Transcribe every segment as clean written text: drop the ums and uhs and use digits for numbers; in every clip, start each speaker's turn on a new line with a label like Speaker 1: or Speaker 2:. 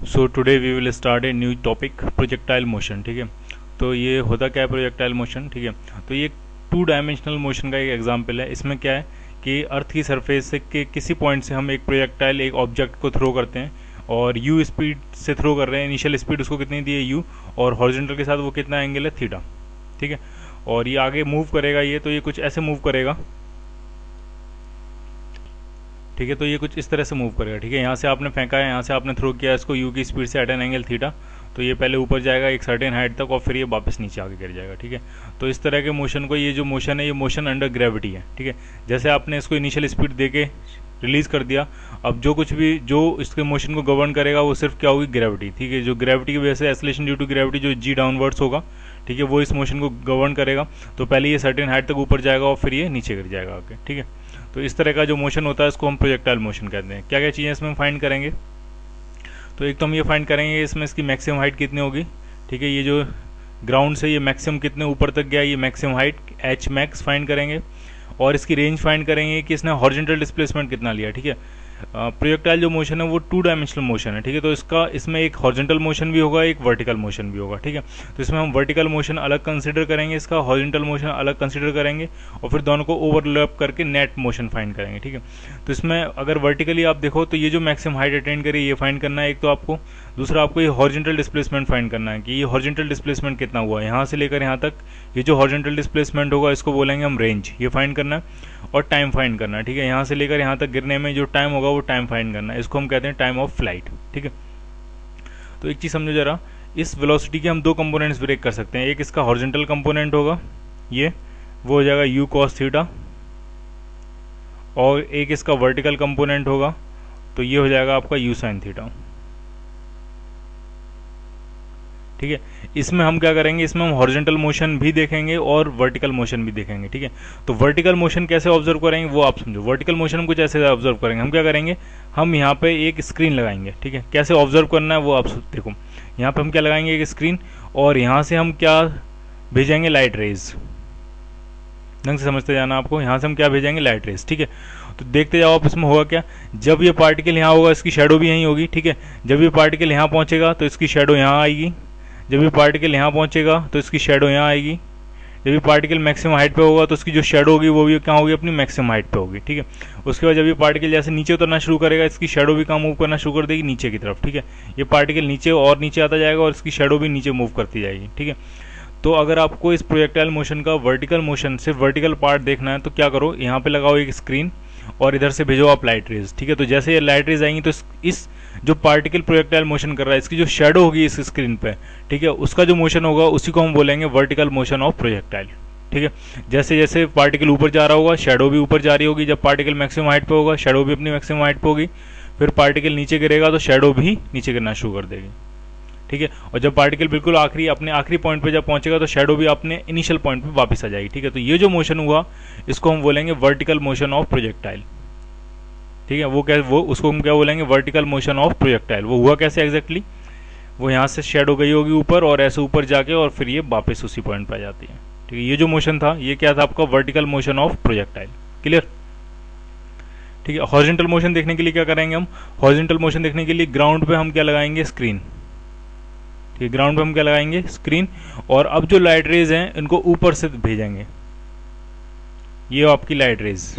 Speaker 1: So today we will start a new topic projectile motion. ठीक है, तो ये होता क्या है प्रोजेक्टाइल मोशन। ठीक है, तो ये 2 डायमेंशनल मोशन का एक एग्जांपल है। इसमें क्या है कि अर्थ की सरफेस से के किसी पॉइंट से हम एक प्रोजेक्टाइल एक ऑब्जेक्ट को थ्रो करते हैं और यू स्पीड से थ्रो कर रहे हैं। इनिशियल स्पीड उसको कितनी दी है यू, और हॉरिजॉन्टल के साथ वो कितना एंगल है थीटा। ठीक है, और ये आगे मूव करेगा, ये तो ये कुछ ऐसे मूव करेगा। ठीक है, तो ये कुछ इस तरह से मूव करेगा। ठीक है, यहाँ से आपने फेंका है, यहाँ से आपने थ्रो किया इसको यू की स्पीड से एट एन एंगल थीटा, तो ये पहले ऊपर जाएगा एक सर्टेन हाइट तक और फिर ये वापस नीचे आके गिर जाएगा। ठीक है, तो इस तरह के मोशन को, ये जो मोशन है ये मोशन अंडर ग्रेविटी है। ठीक है, जैसे आपने इसको इनिशियल स्पीड दे के रिलीज कर दिया, अब जो कुछ भी जो इसके मोशन को गवर्न करेगा वो सिर्फ क्या होगी, ग्रेविटी। ठीक है, जो ग्रेविटी की वजह से एक्सेलरेशन ड्यू टू ग्रेविटी जो जी डाउनवर्ड्स होगा, ठीक है, वो इस मोशन को गवर्न करेगा। तो पहले ये सर्टेन हाइट तक ऊपर जाएगा और फिर ये नीचे गिर जाएगा आके। ठीक है, तो इस तरह का जो मोशन होता है इसको हम प्रोजेक्टाइल मोशन कहते हैं। क्या क्या चीज़ें इसमें फाइंड करेंगे, तो एक तो हम ये फाइंड करेंगे इसमें इसकी मैक्सिमम हाइट कितनी होगी। ठीक है, ये जो ग्राउंड से ये मैक्सिमम कितने ऊपर तक गया, ये maximum height H max find करेंगे, और इसकी रेंज फाइंड करेंगे कि इसने हॉरिजॉन्टल डिस्प्लेसमेंट कितना लिया। ठीक है, प्रोजेक्टाइल जो मोशन है वो 2 डायमेंशनल मोशन है। ठीक है, तो इसमें एक हॉरिजॉन्टल मोशन भी होगा, एक वर्टिकल मोशन भी होगा। ठीक है, तो इसमें हम वर्टिकल मोशन अलग कंसिडर करेंगे, इसका हॉरिजॉन्टल मोशन अलग कंसिडर करेंगे, और फिर दोनों को ओवरलैप करके नेट मोशन फाइंड करेंगे। ठीक है, तो इसमें अगर वर्टिकली आप देखो तो ये जो मैक्सिमम हाइट अटेंड करी ये फाइंड करना है एक तो आपको, दूसरा आपको ये हॉरिजॉन्टल डिस्प्लेसमेंट फाइंड करना है कि ये हॉरिजॉन्टल डिस्प्लेसमेंट कितना हुआ है यहाँ से लेकर यहाँ तक। ये जो हॉरिजॉन्टल डिस्प्लेसमेंट होगा इसको बोलेंगे हम रेंज, ये फाइंड करना है, और टाइम फाइंड करना है। ठीक है, यहाँ से लेकर यहाँ तक गिरने में जो टाइम होगा वो टाइम फाइंड करना है, इसको हम कहते हैं टाइम ऑफ फ्लाइट। ठीक है, तो एक चीज़ समझो जरा, इस वेलोसिटी के हम 2 कंपोनेंट्स ब्रेक कर सकते हैं। एक इसका हॉरिजॉन्टल कंपोनेंट होगा, ये वो हो जाएगा यू कॉस थीटा, और एक इसका वर्टिकल कंपोनेंट होगा तो ये हो जाएगा आपका यू साइन थीटा। ठीक है, इसमें हम क्या करेंगे, इसमें हम हॉरिजॉन्टल मोशन भी देखेंगे और वर्टिकल मोशन भी देखेंगे। ठीक है, तो वर्टिकल मोशन कैसे ऑब्जर्व करेंगे वो आप समझो। वर्टिकल मोशन हम कुछ ऐसे ऑब्जर्व करेंगे, हम क्या करेंगे, हम यहाँ पे एक स्क्रीन लगाएंगे। ठीक है, कैसे ऑब्जर्व करना है वो आप देखो, यहाँ पे हम क्या लगाएंगे, एक स्क्रीन, और यहाँ से हम क्या भेजेंगे, लाइट रेज। ढंग से समझते जाना आपको, यहाँ से हम क्या भेजेंगे, लाइट रेज। ठीक है, तो देखते जाओ आप इसमें होगा क्या, जब ये पार्टिकल यहाँ होगा इसकी शेडो भी यहीं होगी। ठीक है, जब ये पार्टिकल यहाँ पहुँचेगा तो इसकी शेडो यहाँ आएगी, जब ये पार्टिकल यहाँ पहुँचेगा तो इसकी शेडो यहाँ आएगी, जब ये पार्टिकल मैक्सिमम हाइट पे होगा तो इसकी जो शेडो होगी वो भी क्या होगी, अपनी मैक्सिमम हाइट पे होगी। ठीक है, उसके बाद जब ये पार्टिकल जैसे नीचे उतरना शुरू करेगा इसकी शेडो भी कहाँ मूव करना शुरू कर देगी, नीचे की तरफ। ठीक है, ये पार्टिकल नीचे और नीचे आता जाएगा और इसकी शेडो भी नीचे मूव करती जाएगी। ठीक है, तो अगर आपको इस प्रोजेक्टाइल मोशन का वर्टिकल मोशन सिर्फ वर्टिकल पार्ट देखना है तो क्या करो, यहाँ पे लगाओ एक स्क्रीन और इधर से भेजो आप लाइट रेज। ठीक है, तो जैसे ये लाइट रेज आएंगी तो इस जो पार्टिकल प्रोजेक्टाइल मोशन कर रहा है इसकी जो शेडो होगी इस स्क्रीन पे, ठीक है, उसका जो मोशन होगा उसी को हम बोलेंगे वर्टिकल मोशन ऑफ प्रोजेक्टाइल। ठीक है, जैसे जैसे पार्टिकल ऊपर जा रहा होगा शेडो भी ऊपर जा रही होगी, जब पार्टिकल मैक्सिमम हाइट पे होगा शेडो भी अपनी मैक्सिमम हाइट पे होगी, फिर पार्टिकल नीचे गिरेगा तो शेडो भी नीचे गिरना शुरू कर देगी। ठीक है, और जब पार्टिकल बिल्कुल अपने आखिरी पॉइंट पे जब पहुंचेगा तो शेडो भी अपने इनिशियल पॉइंट पे वापस आ जाएगी। ठीक है, तो ये जो मोशन हुआ इसको हम बोलेंगे वर्टिकल मोशन ऑफ प्रोजेक्टाइल। ठीक है, वो उसको हम क्या बोलेंगे, वर्टिकल मोशन ऑफ प्रोजेक्टाइल। वो हुआ कैसे एग्जैक्टली, वो यहाँ से शेडो गई होगी ऊपर और ऐसे ऊपर जाके और फिर ये वापस उसी पॉइंट पे आ जाती है। ठीक है, ये जो मोशन था ये क्या था आपका, vertical motion of projectile. Clear. ठीक है, हॉरिजॉन्टल मोशन देखने के लिए क्या करेंगे हम, हॉरिजॉन्टल मोशन देखने के लिए ग्राउंड पे हम क्या लगाएंगे, स्क्रीन। ठीक है, ग्राउंड पे हम क्या लगाएंगे, स्क्रीन, और अब जो लाइट रेज हैं इनको ऊपर से भेजेंगे, ये आपकी लाइट रेज।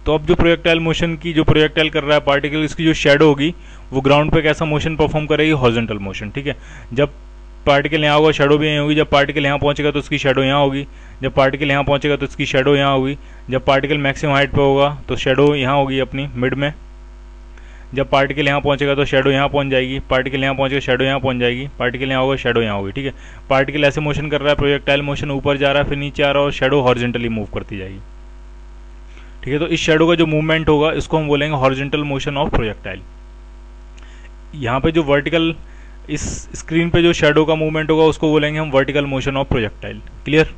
Speaker 1: तो अब जो प्रोजेक्टाइल मोशन की, जो प्रोजेक्टाइल कर रहा है पार्टिकल, इसकी जो शेडो होगी वो ग्राउंड पे कैसा मोशन परफॉर्म करेगी, हॉरिजॉन्टल मोशन। ठीक है, जब पार्टिकल यहाँ होगा शेडो भी यहीं होगी, जब पार्टिकल यहाँ पहुंचेगा तो उसकी शेडो यहाँ होगी, जब पार्टिकल यहाँ पहुंचेगा तो उसकी शेडो यहाँ होगी, जब पार्टिकल मैक्सिमम हाइट पे होगा तो शेडो यहाँ होगी अपनी मिड में, जब पार्टिकल यहाँ पहुंचेगा तो शेडो यहाँ पहुंच जाएगी, पार्टिकल यहाँ पहुंचेगा शेडो यहाँ पहुंच जाएगी, पार्टिकल यहाँ होगा शेडो यहाँ होगी। ठीक है, पार्टिकल ऐसे मोशन कर रहा है, प्रोजेक्टाइल मोशन ऊपर जा रहा है फिर नीचे आ रहा है और शेडो हॉरिजॉन्टली मूव करती जाएगी। ठीक है, तो इस शेडो का जो मूवमेंट होगा इसको हम बोलेंगे हॉरिजॉन्टल मोशन ऑफ प्रोजेक्टाइल। यहाँ पे जो वर्टिकल, इस स्क्रीन पे जो शेडो का मूवमेंट होगा उसको बोलेंगे हम vertical motion of projectile. Clear.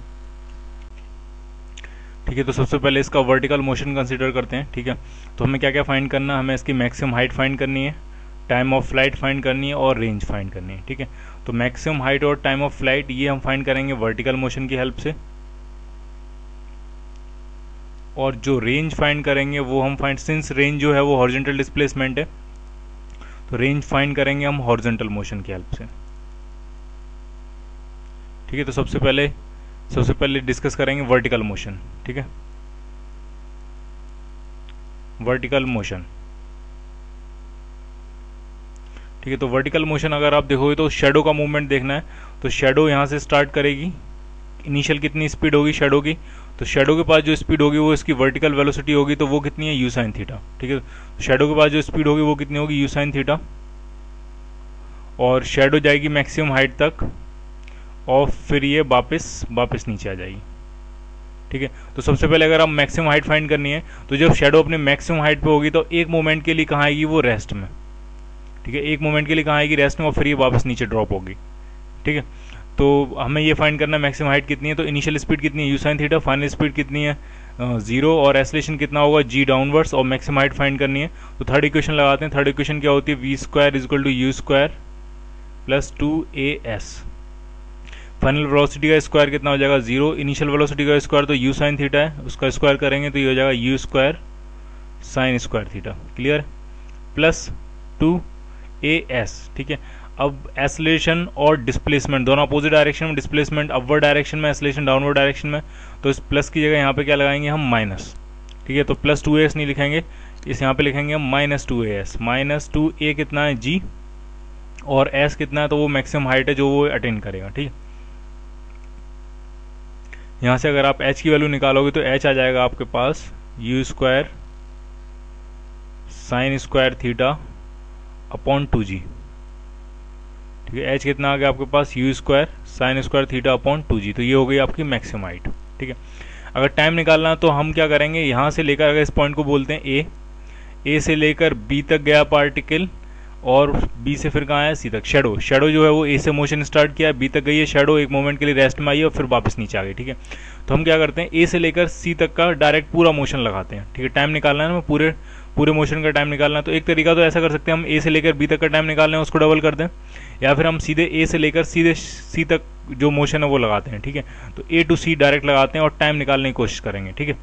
Speaker 1: ठीक है, तो सबसे पहले इसका वर्टिकल मोशन कंसीडर करते हैं। ठीक है, तो हमें क्या क्या फाइंड करना है, हमें इसकी मैक्सिमम हाइट फाइंड करनी है, टाइम ऑफ फ्लाइट फाइंड करनी है और रेंज फाइंड करनी है। ठीक है, तो मैक्सिमम हाइट और टाइम ऑफ फ्लाइट ये हम फाइंड करेंगे वर्टिकल मोशन की हेल्प से, और जो रेंज फाइंड करेंगे वो हम फाइंड, सिंस रेंज जो है वो हॉरिजॉन्टल डिस्प्लेसमेंट है, तो रेंज फाइंड करेंगे हम हॉरिजॉन्टल मोशन की हेल्प से। ठीक है, तो सबसे पहले डिस्कस करेंगे वर्टिकल मोशन। ठीक है, वर्टिकल मोशन। ठीक है, तो वर्टिकल मोशन अगर आप देखोगे तो शेडो का मूवमेंट देखना है, तो शेडो यहाँ से स्टार्ट करेगी। इनिशियल कितनी स्पीड होगी शेडो की, तो शेडो के पास जो स्पीड होगी वो इसकी वर्टिकल वेलोसिटी होगी, तो वो कितनी है यू साइन थीटा। ठीक है, शेडो के पास जो स्पीड होगी वो कितनी होगी यू साइन थीटा, और शेडो जाएगी मैक्सिमम हाइट तक और फिर ये वापस नीचे आ जाएगी। ठीक है, तो सबसे पहले अगर आप मैक्सिमम हाइट फाइंड करनी है, तो जब शेडो अपने मैक्सिमम हाइट पे होगी तो एक मोमेंट के लिए कहाँ आएगी वो रेस्ट में। ठीक है, एक मोमेंट के लिए कहाँ आएगी रेस्ट में, और फिर ये वापस नीचे ड्रॉप होगी। ठीक है, तो हमें ये फाइंड करना है मैक्सिमम हाइट कितनी है, तो इनिशियल स्पीड कितनी है you sine theta, final speed कितनी है 0, और एसलेशन कितना होगा जी डाउनवर्ड्स, और मैक्सिमम हाइट फाइंड करनी है। तो थर्ड इक्वेशन लगाते हैं। थर्ड इक्वेशन क्या होती है, v square is equal to u square plus 2as। Final velocity का स्क्वायर कितना हो जाएगा 0, इनिशियल वेलोसिटी का स्क्वायर तो यू साइन थीटा है, उसका स्क्वायर करेंगे तो ये हो जाएगा u square sine square theta. Clear, plus 2as। ठीक है, अब एसलेशन और डिस्प्लेसमेंट दोनों अपोजिट डायरेक्शन में, डिस्प्लेसमेंट अपवर्ड डायरेक्शन में, एसलेशन डाउनवर्ड डायरेक्शन में, तो इस प्लस की जगह यहाँ पे क्या लगाएंगे हम माइनस। ठीक है, तो प्लस 2as नहीं लिखेंगे, इस यहाँ पे लिखेंगे हम माइनस 2as। माइनस 2a कितना है g, और s कितना है, तो वो मैक्सिमम हाइट है जो वो अटेन करेगा। ठीक है, यहाँ से अगर आप h की वैल्यू निकालोगे तो h आ जाएगा आपके पास u square sine square theta upon 2g। ठीक है, h कितना आ गया आपके पास u square sine square theta upon 2g, तो ये हो गई आपकी मैक्सिमम हाइट। ठीक है, अगर टाइम निकालना तो हम क्या करेंगे, यहाँ से लेकर अगर इस पॉइंट को बोलते हैं a से लेकर b तक गया पार्टिकल, और b से फिर कहाँ आया c तक। शेडो जो है वो a से मोशन स्टार्ट किया, b तक गई है शेडो, एक मोमेंट के लिए रेस्ट में आई और फिर वापस नीचे आ गई। ठीक है, तो हम क्या करते हैं a से लेकर c तक का डायरेक्ट पूरा मोशन लगाते हैं। ठीक है, टाइम निकालना है ना, पूरे मोशन का टाइम निकालना है, तो एक तरीका तो ऐसा कर सकते हैं हम a से लेकर b तक का टाइम निकालना है उसको डबल कर दें, या फिर हम सीधे a से लेकर सीधे c तक जो मोशन है वो लगाते हैं। ठीक है, तो a to c डायरेक्ट लगाते हैं और टाइम निकालने की कोशिश करेंगे। ठीक है,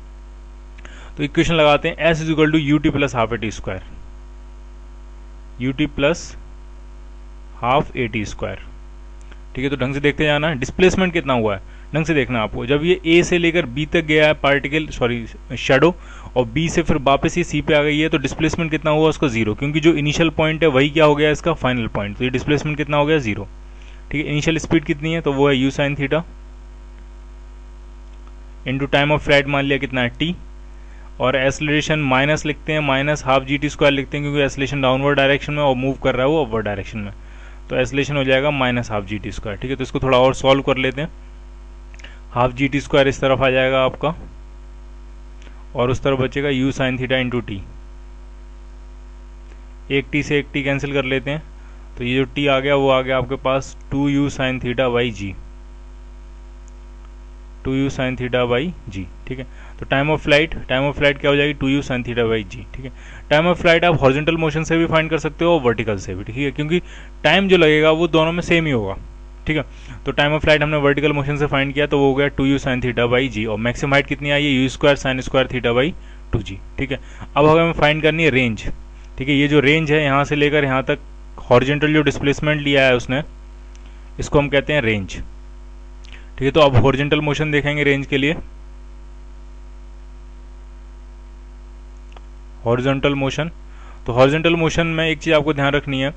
Speaker 1: तो इक्वेशन लगाते हैं s is equal to u t plus half a t square, u t plus half a t square. ठीक है, तो ढंग से देखते जाना है। डिस्प्लेसमेंट कितना हुआ है ढंग से देखना आपको, जब ये a से लेकर b तक गया है पार्टिकल शेडो, और b से फिर वापस ये c पे आ गई है, तो डिस्प्लेसमेंट कितना हुआ उसका 0, क्योंकि जो इनिशियल पॉइंट है वही क्या हो गया इसका फाइनल पॉइंट, तो ये डिस्प्लेसमेंट कितना हो गया 0। ठीक है, इनिशियल स्पीड कितनी है, तो वो है you sine theta into time of flight मान लिया कितना है t, और एसलेशन माइनस लिखते हैं, minus half G T square लिखते हैं, क्योंकि एसलेशन डाउनवर्ड डायरेक्शन में और मूव कर रहा है वो अपवर्ड डायरेक्शन में, तो एसलेशन हो जाएगा minus half G T square. ठीक है, तो इसको थोड़ा और सॉल्व कर लेते हैं। हाफ जी टी स्क्वायर इस तरफ आ जाएगा आपका, और उस तरफ बचेगा you sine theta into T. एक टी से एक टी कैंसिल कर लेते हैं, तो ये जो टी आ गया वो आ गया आपके पास 2u sine theta by G, 2u sine theta by G. ठीक है, तो टाइम ऑफ फ्लाइट क्या हो जाएगी 2u sine theta by G. ठीक है, टाइम ऑफ फ्लाइट आप हॉरिजॉन्टल मोशन से भी फाइंड कर सकते हो और वर्टिकल से भी। ठीक है, क्योंकि टाइम जो लगेगा वो दोनों में सेम ही होगा। ठीक है, तो टाइम ऑफ फ्लाइट हमने वर्टिकल मोशन से फाइंड किया, तो वो हो गया 2u साइन थीटा बाई जी, और मैक्सिमम हाइट कितनी आई है you square sine square theta by 2g। ठीक है, अब हमें फाइंड करनी है रेंज। ठीक है, ये जो रेंज है यहाँ से लेकर यहाँ तक हॉरिजॉन्टल जो डिस्प्लेसमेंट लिया है उसने, इसको हम कहते हैं रेंज। ठीक है, तो अब हॉरिजॉन्टल मोशन देखेंगे रेंज के लिए। हॉरिजॉन्टल मोशन, तो हॉरिजॉन्टल मोशन में एक चीज आपको ध्यान रखनी है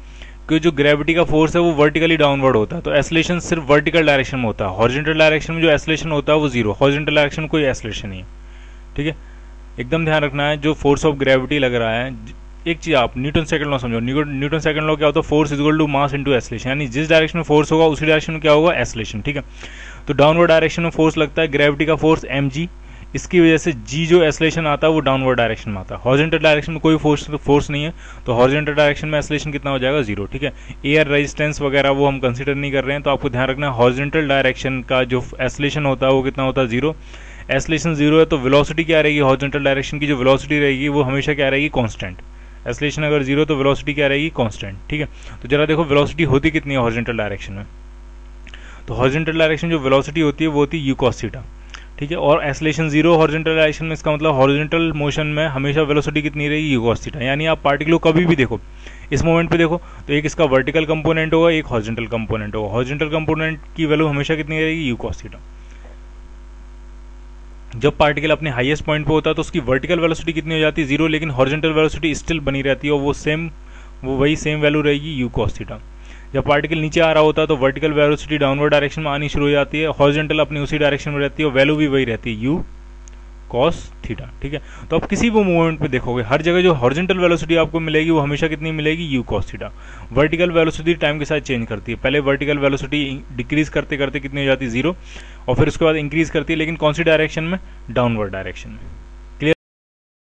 Speaker 1: कि जो ग्रेविटी का फोर्स है वो वर्टिकली डाउनवर्ड होता है, तो एसलेशन सिर्फ वर्टिकल डायरेक्शन में होता है। हॉरिजॉन्टल डायरेक्शन में जो एसलेशन होता है वो 0, हॉरिजॉन्टल डायरेक्शन में कोई एसलेशन नहीं है। ठीक है, एकदम ध्यान रखना है। जो फोर्स ऑफ ग्रेविटी लग रहा है, एक चीज आप न्यूटन सेकंड लॉ समझो। न्यूटन सेकंड लॉ क्या होता है, force is equal to mass into acceleration, यानी जिस डायरेक्शन में फोर्स होगा उसी डायरेक्शन में क्या होगा एसलेशन। ठीक है, तो डाउनवर्ड डायरेक्शन में फोर्स लगता है, ग्रेविटी का फोर्स mg, इसकी वजह से g जो एसलेशन आता है वो डाउनवर्ड डायरेक्शन में आता है। हॉरिजॉन्टल डायरेक्शन में कोई फोर्स नहीं है, तो हॉरिजॉन्टल डायरेक्शन में एसलेशन कितना हो जाएगा 0। ठीक है, एयर रेजिस्टेंस वगैरह वो हम कंसीडर नहीं कर रहे हैं, तो आपको ध्यान रखना है हॉरिजॉन्टल डायरेक्शन का जो एसलेशन होता है वो कितना होता है 0। एसलेशन 0 है तो वेलोसिटी क्या रहेगी, हॉरिजॉन्टल डायरेक्शन की जो वेलोसिटी रहेगी वो हमेशा क्या रहेगी कांस्टेंट। एसलेशन अगर 0 तो वेलोसिटी क्या रहेगी कांस्टेंट। ठीक है, तो जरा देखो वेलोसिटी होती कितनी है हॉरिजॉन्टल डायरेक्शन में, तो हॉरिजॉन्टल डायरेक्शन जो वेलोसिटी होती है वो होती है u cos थीटा। ठीक है। और एक्सेलरेशन जीरो हॉरिजॉन्टल डायरेक्शन में, इसका मतलब हॉरिजॉन्टल मोशन में हमेशा वेलोसिटी कितनी रहेगी, u cos थीटा। यानी आप पार्टिकल को कभी भी देखो, इस मोमेंट पे देखो तो एक इसका वर्टिकल कंपोनेंट होगा, एक हॉरिजॉन्टल कंपोनेंट होगा। हॉरिजॉन्टल कंपोनेंट की वैल्यू हमेशा कितनी रहेगी, u cos थीटा। जब पार्टिकल अपने हाईएस्ट पॉइंट पे होता है तो उसकी वर्टिकल वेलोसिटी कितनी हो जाती है, जीरो, लेकिन हॉरिजॉन्टल वेलोसिटी स्टिल बनी रहती है और वो वही सेम वैल्यू रहेगी, u cos थीटा। जब पार्टिकल नीचे आ रहा होता है तो वर्टिकल वेलोसिटी डाउनवर्ड डायरेक्शन में आनी शुरू हो जाती है, हॉरिजॉन्टल अपनी उसी डायरेक्शन में रहती है और वैल्यू भी वही रहती है, u cos थीटा। ठीक है। तो आप किसी भी मूवमेंट पे देखोगे हर जगह जो हॉरिजॉन्टल वेलोसिटी आपको मिलेगी वो हमेशा कितनी मिलेगी, u cos theta. Vertical velocity time के साथ चेंज करती है, पहले वर्टिकल वेलोसिटी डिक्रीज करते करते कितनी हो जाती है, जीरो, और फिर उसके बाद इंक्रीज करती है, लेकिन कौन सी डायरेक्शन में, डाउनवर्ड डायरेक्शन में।